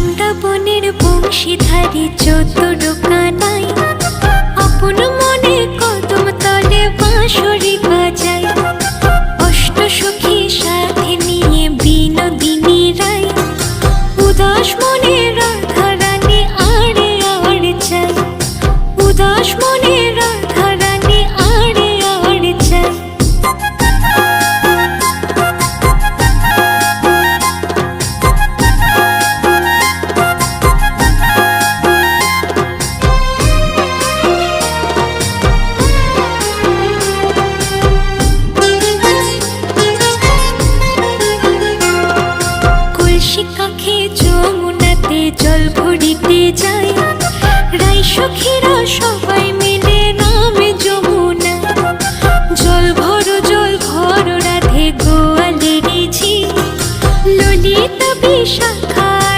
বৃন্দাবনের বংশীধারী চতুর কানাই আপন মনে কদম তলে বাঁশরি বাজায়। অষ্ট সখী সাথে নিয়ে বিনোদিনী রায় উদাস মনে রাধা রানী আড়ে আড়ে চায়। উদাস মনে রাধা রানী আড়ে আড়ে চায়। কাখে যমুনাতে জল ভরিতে যায়। রাই সখীরা সবাই